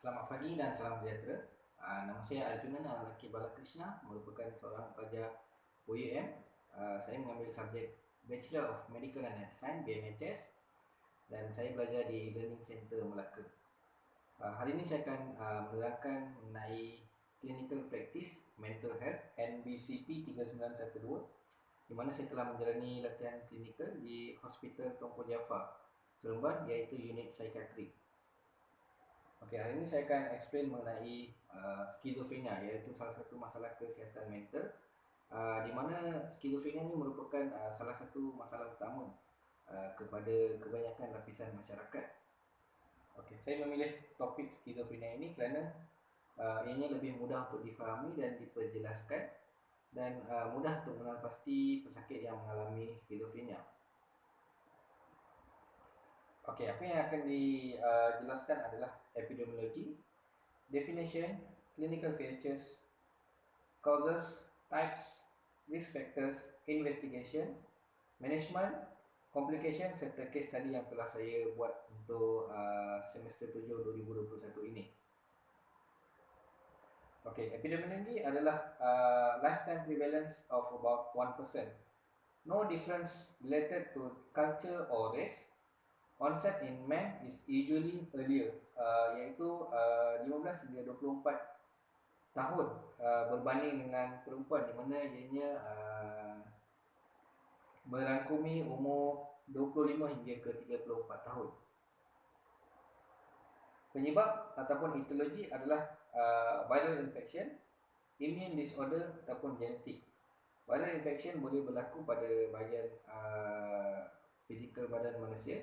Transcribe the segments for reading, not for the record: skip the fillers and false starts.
Selamat pagi dan salam sejahtera. Nama saya Arjunan Laki Balakrishna, merupakan seorang pelajar UUM. Saya mengambil subjek Bachelor of Medical and Health Science (BMHS) dan saya belajar di Learning Center Melaka. Hari ini saya akan menerangkan mengenai Clinical Practice Mental Health NBCP 3912, di mana saya telah menjalani latihan klinikal di Hospital Tunku Jaafar, Seremban, iaitu unit psikiatrik. Okey, hari ini saya akan explain mengenai skizofrenia, iaitu salah satu masalah kesihatan mental, di mana skizofrenia ini merupakan salah satu masalah utama kepada kebanyakan lapisan masyarakat. Okey, saya memilih topik skizofrenia ini kerana ianya lebih mudah untuk difahami dan diperjelaskan dan mudah untuk mengenal pasti pesakit yang mengalami skizofrenia. Okey, apa yang akan dijelaskan adalah epidemiologi, definition, clinical features, causes, types, risk factors, investigation, management, complication serta case study yang telah saya buat untuk semester 7 2021 ini. Okey, epidemiology adalah lifetime prevalence of about 1%. No difference related to culture or race. Onset in men is usually earlier, iaitu 15 hingga 24 tahun berbanding dengan perempuan, di mana ianya merangkumi umur 25 hingga ke 34 tahun. Penyebab ataupun etiologi adalah viral infection, immune disorder ataupun genetik. Viral infection boleh berlaku pada bahagian fizikal badan manusia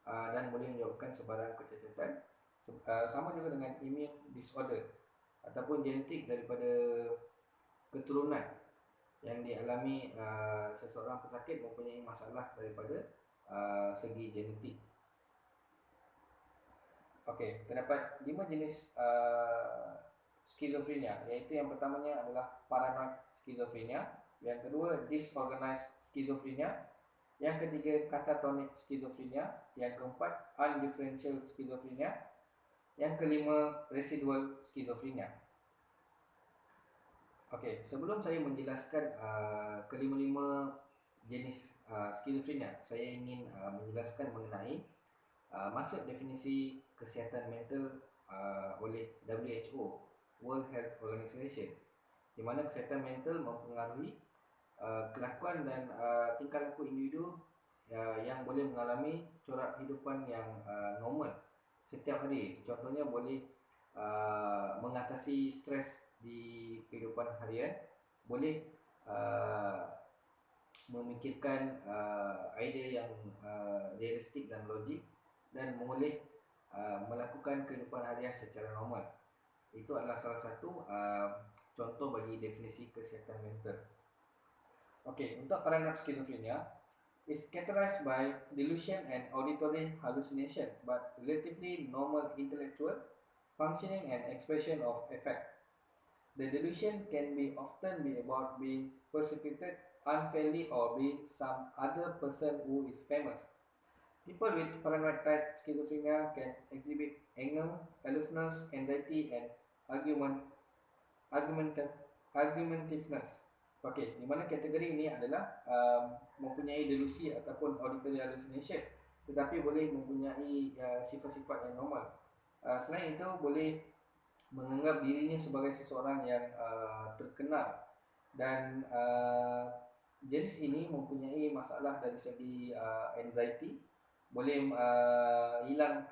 dan boleh menyebabkan sebarang kecacatan. Sama juga dengan immune disorder ataupun genetik daripada keturunan yang dialami seseorang pesakit mempunyai masalah daripada segi genetik. Okey, terdapat 5 jenis skizofrenia, iaitu yang pertamanya adalah paranoid skizofrenia, yang kedua disorganized skizofrenia, yang ketiga catatonic skizofrenia, yang keempat undifferential skizofrenia, yang kelima residual skizofrenia. Okey, sebelum saya menjelaskan kelima-lima jenis skizofrenia, saya ingin menjelaskan mengenai maksud definisi kesihatan mental oleh WHO, World Health Organization, di mana kesihatan mental mempengaruhi kelakuan dan tingkah laku individu yang boleh mengalami corak kehidupan yang normal setiap hari. Contohnya boleh mengatasi stres di kehidupan harian, boleh memikirkan idea yang realistik dan logik, dan boleh melakukan kehidupan harian secara normal. Itu adalah salah satu contoh bagi definisi kesihatan mental. Okey, untuk paranoid schizophrenia is characterized by delusion and auditory hallucination, but relatively normal intellectual functioning and expression of affect. The delusion can be often be about being persecuted unfairly or being some other person who is famous. People with paranoid type schizophrenia can exhibit anger, aloofness, anxiety, and argumentativeness. Okey, di mana kategori ini adalah mempunyai delusi ataupun auditory hallucination, tetapi boleh mempunyai sifat-sifat yang normal. Selain itu, boleh menganggap dirinya sebagai seseorang yang terkenal, dan jenis ini mempunyai masalah dari segi anxiety, boleh hilang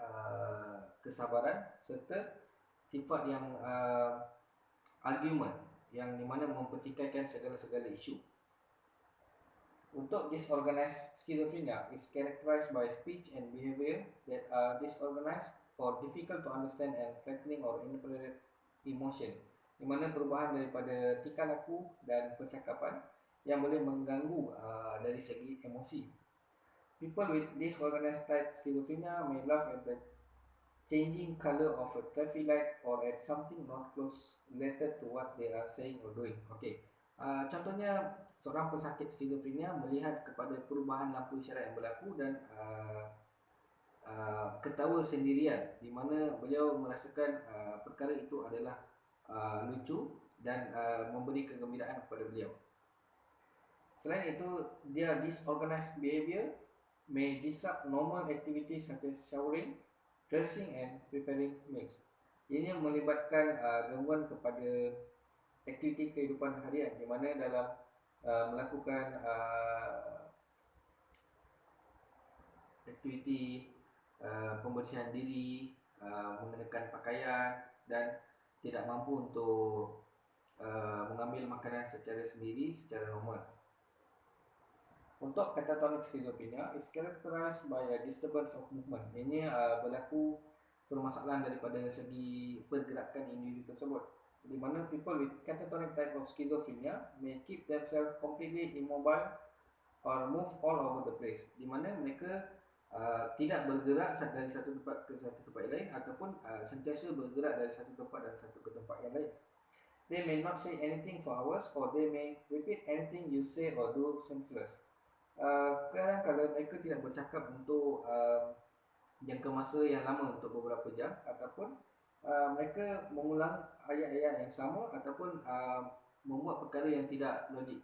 kesabaran, serta sifat yang argument, yang dimana mempertikaikan segala-segala isu. Untuk disorganized schizophrenia is characterized by speech and behavior that are disorganized or difficult to understand and flattening or inappropriate emotion, di mana perubahan daripada tingkah laku dan percakapan yang boleh mengganggu dari segi emosi. People with disorganized type schizophrenia may laugh at the changing color of a traffic light or at something not close related to what they are saying or doing. Okey, contohnya seorang pesakit skizofrenia melihat kepada perubahan lampu isyarat yang berlaku dan ketawa sendirian, di mana beliau merasakan perkara itu adalah lucu dan memberi kegembiraan kepada beliau. Selain itu, dia disorganized behavior may disrupt normal activities such as showering, dressing and preparing meals. Ianya melibatkan gangguan kepada aktiviti kehidupan harian, di mana dalam melakukan aktiviti pembersihan diri, mengenakan pakaian dan tidak mampu untuk mengambil makanan secara sendiri, secara normal. Untuk catatonic schizophrenia is characterized by a disturbance of movement. Ini berlaku permasalahan daripada segi pergerakan individu tersebut, di mana people with catatonic type of schizophrenia may keep themselves completely immobile or move all over the place, di mana mereka tidak bergerak dari satu tempat ke satu tempat yang lain, ataupun sentiasa bergerak dari satu tempat dan satu ke tempat yang lain. They may not say anything for hours, or they may repeat anything you say or do senseless. Kadang-kadang mereka tidak bercakap untuk jangka masa yang lama, untuk beberapa jam, ataupun mereka mengulang ayat-ayat yang sama, ataupun membuat perkara yang tidak logik.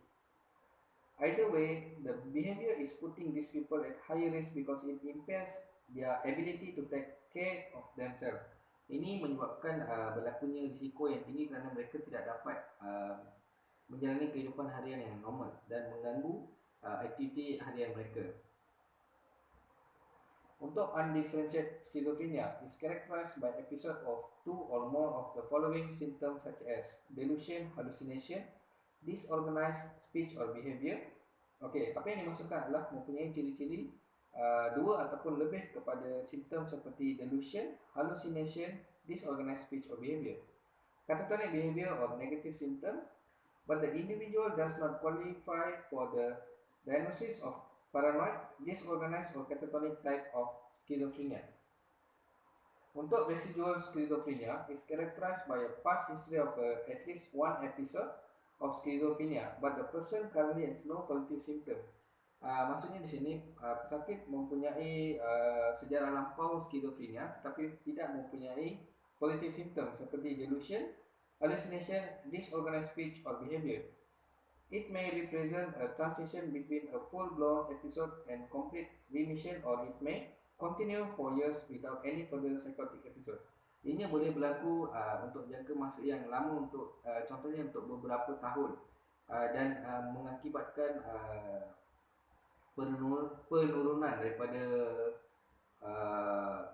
Either way, the behavior is putting these people at higher risk because it impairs their ability to take care of themselves. Ini menyebabkan berlakunya risiko yang tinggi kerana mereka tidak dapat menjalani kehidupan harian yang normal dan mengganggu aktiviti harian mereka. Untuk undifferentiated schizophrenia is characterized by episode of 2 or more of the following symptoms such as delusion, hallucination, disorganized speech or behavior. Okey, apa yang dimaksudkan adalah mempunyai ciri-ciri dua ataupun lebih kepada simptom seperti delusion, hallucination, disorganized speech or behavior. Catatonic behavior or negative symptom, but the individual does not qualify for the diagnosis of paranoid, disorganized or catatonic type of schizophrenia. Untuk residual schizophrenia is characterized by a past history of at least one episode of schizophrenia, but the person currently has no positive symptom. Maksudnya di sini pesakit mempunyai sejarah lampau schizophrenia tetapi tidak mempunyai positive symptom seperti delusion, hallucination, disorganized speech or behavior. It may represent a transition between a full-blown episode and complete remission, or it may continue for years without any further psychotic episode. Ianya boleh berlaku untuk jangka masa yang lama, untuk contohnya untuk beberapa tahun, dan mengakibatkan penurunan daripada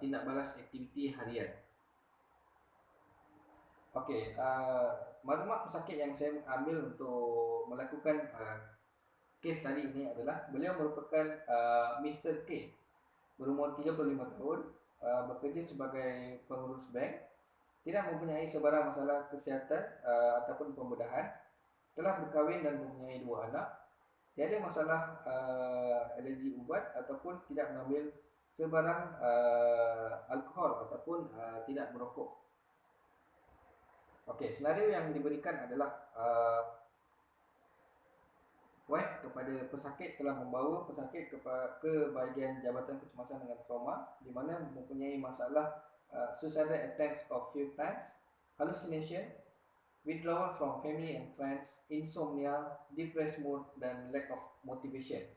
tindak balas aktiviti harian. Okey, maklumat pesakit yang saya ambil untuk melakukan kes tadi ini adalah beliau merupakan Mr. K, berumur 35 tahun, bekerja sebagai pengurus bank, tidak mempunyai sebarang masalah kesihatan ataupun pembedahan, telah berkahwin dan mempunyai 2 anak, tiada masalah alergi ubat ataupun tidak mengambil sebarang alkohol ataupun tidak merokok. Okey, senario yang diberikan adalah wife kepada pesakit telah membawa pesakit ke bahagian Jabatan Kecemasan dengan Trauma, di mana mempunyai masalah suicidal attempts of few times, hallucination, withdrawal from family and friends, insomnia, depressed mood dan lack of motivation.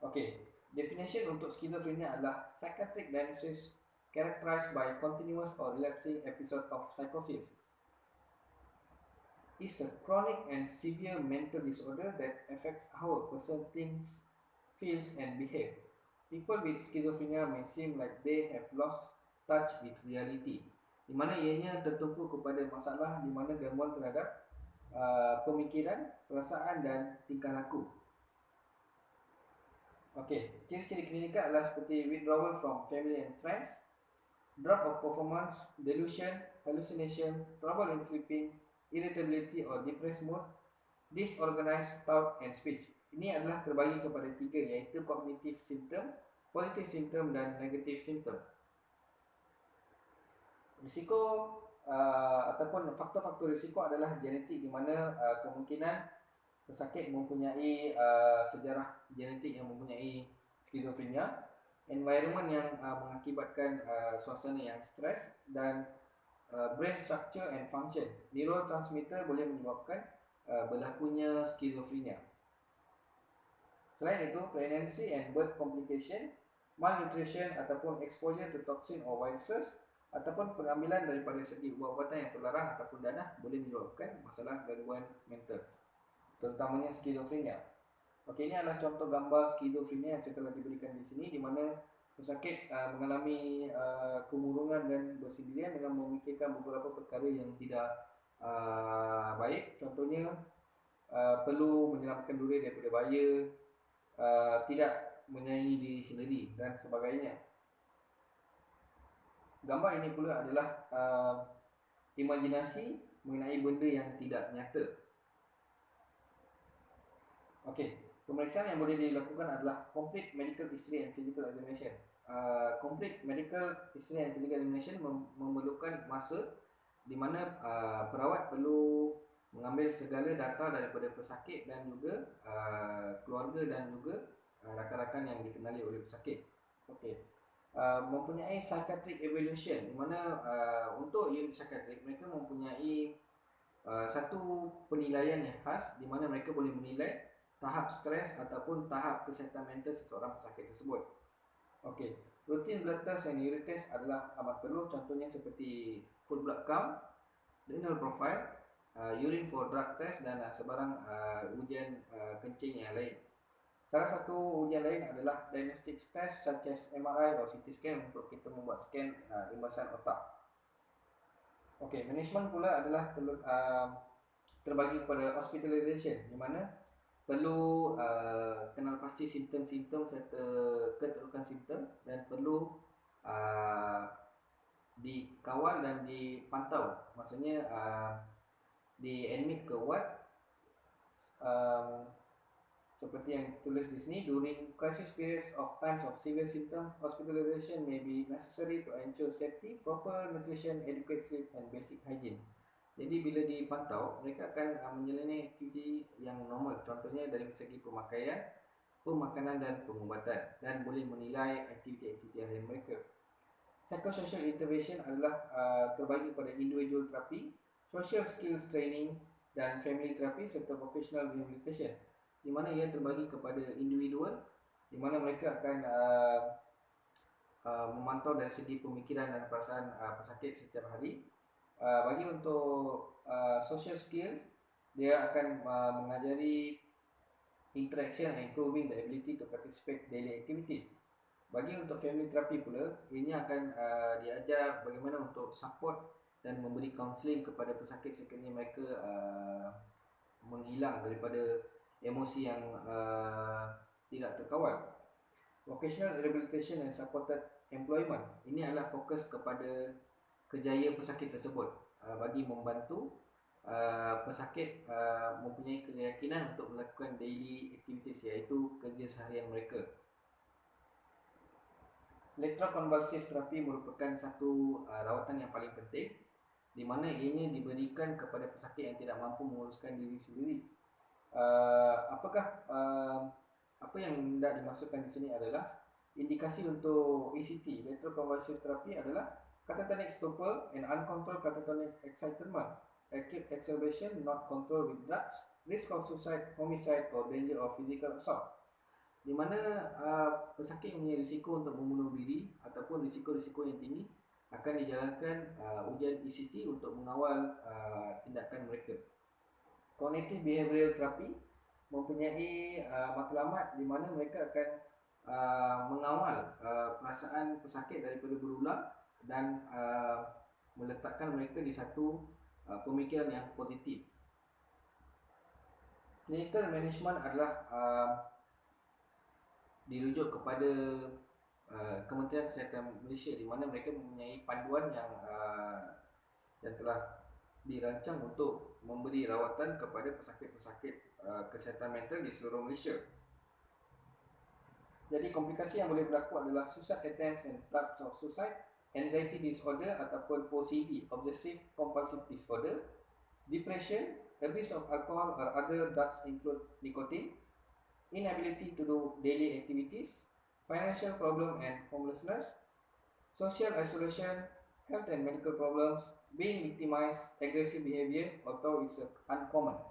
Okey, definition untuk schizophrenia adalah psychiatric diagnosis characterized by continuous or relapsing episode of psychosis. Is a chronic and severe mental disorder that affects how a person thinks, feels and behave. People with schizophrenia may seem like they have lost touch with reality, di mana ianya tertumpu kepada masalah di mana gangguan terhadap pemikiran, perasaan dan tingkah laku. Okey, ciri-ciri klinikal adalah seperti withdrawal from family and friends, drop of performance, delusion, hallucination, trouble in sleeping, irritability or depressed mood, disorganized thought and speech. Ini adalah terbagi kepada 3, iaitu cognitive symptom, positive symptom dan negative symptom. Risiko ataupun faktor-faktor risiko adalah genetik, di mana kemungkinan pesakit mempunyai sejarah genetik yang mempunyai skizofrenia. environment yang mengakibatkan suasana yang stres, dan brain structure and function. Neurotransmitter boleh menyebabkan berlakunya skizofrenia. Selain itu, pregnancy and birth complication, malnutrition ataupun exposure to toxin or viruses, ataupun pengambilan daripada segi ubat-ubatan yang terlarang ataupun danah boleh menyebabkan masalah gangguan mental, terutamanya skizofrenia. Okey, ini adalah contoh gambar skizofrenia yang saya telah diberikan di sini, di mana pesakit mengalami kemurungan dan bersendirian dengan memikirkan beberapa perkara yang tidak baik. Contohnya perlu menyelamatkan diri daripada bahaya, tidak menyayangi diri sendiri dan sebagainya. Gambar ini pula adalah imajinasi mengenai benda yang tidak nyata. Okey, pemeriksaan yang boleh dilakukan adalah complete medical history and physical examination. Complete medical history and physical examination memerlukan masa di mana perawat perlu mengambil segala data daripada pesakit dan juga keluarga dan juga rakan-rakan yang dikenali oleh pesakit. Okey. Mempunyai psychiatric evaluation, di mana untuk unit psychiatric mereka mempunyai satu penilaian yang khas, di mana mereka boleh menilai tahap stres ataupun tahap kesihatan mental seseorang pesakit tersebut. Okey, routine blood test dan urine test adalah amat perlu, contohnya seperti full blood count, renal profile, urine for drug test dan sebarang ujian kencing yang lain. Salah satu ujian lain adalah diagnostic test such as MRI atau CT scan untuk kita membuat scan imbasan otak. Okey, management pula adalah terbagi kepada hospitalization, di mana perlu kenal pasti simptom-simptom serta keterukan simptom, dan perlu dikawal dan dipantau. Maksudnya di-admit ke ward, seperti yang tulis di sini. During crisis periods of times of severe symptom, hospitalization may be necessary to ensure safety, proper nutrition, adequate sleep and basic hygiene. Jadi bila dipantau, mereka akan menjalani aktiviti yang normal, contohnya dari segi pemakaian, pemakanan dan pengubatan, dan boleh menilai aktiviti-aktiviti harian mereka. Psychosocial intervention adalah terbagi pada individual terapi, social skills training dan family therapy serta vocational rehabilitation, di mana ia terbagi kepada individual, di mana mereka akan memantau dari segi pemikiran dan perasaan pesakit setiap hari. Bagi untuk social skills, dia akan mengajari interaction and improving the ability to participate daily activities. Bagi untuk family therapy pula, ini akan diajar bagaimana untuk support dan memberi counselling kepada pesakit sekiranya mereka menghilang daripada emosi yang tidak terkawal. Vocational rehabilitation and supported employment, ini adalah fokus kepada kerjaya pesakit tersebut, bagi membantu pesakit mempunyai keyakinan untuk melakukan daily activities, iaitu kerja seharian mereka. Electroconvulsive therapy merupakan satu rawatan yang paling penting, di mana ianya diberikan kepada pesakit yang tidak mampu menguruskan diri sendiri. Apa yang hendak dimasukkan di sini adalah indikasi untuk ECT, electroconvulsive therapy, adalah catatonic stupor and uncontrolled catatonic excitement, acute exacerbation not controlled with drugs, risk of suicide, homicide or danger of physical assault, di mana pesakit mempunyai risiko untuk membunuh diri ataupun risiko-risiko yang tinggi, akan dijalankan ujian ECT untuk mengawal tindakan mereka. Cognitive behavioral therapy mempunyai matlamat di mana mereka akan mengawal perasaan pesakit daripada berulang dan meletakkan mereka di satu pemikiran yang positif. Clinical management adalah dirujuk kepada Kementerian Kesihatan Malaysia, di mana mereka mempunyai panduan yang telah dirancang untuk memberi rawatan kepada pesakit-pesakit kesihatan mental di seluruh Malaysia. Jadi komplikasi yang boleh berlaku adalah suicide attempts and thoughts of suicide, anxiety disorder ataupun OCD, obsessive compulsive disorder, depression, abuse of alcohol or other drugs include nicotine, inability to do daily activities, financial problem and homelessness, social isolation, health and medical problems, being victimized, aggressive behavior, atau it's uncommon.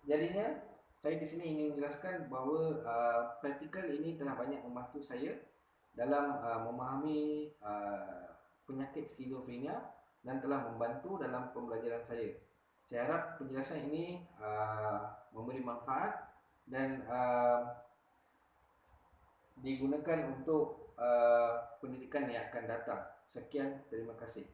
Jadinya, saya di sini ingin menjelaskan bahawa praktikal ini telah banyak membantu saya dalam memahami penyakit skizofrenia dan telah membantu dalam pembelajaran saya. Saya harap penjelasan ini memberi manfaat dan digunakan untuk pendidikan yang akan datang. Sekian, terima kasih.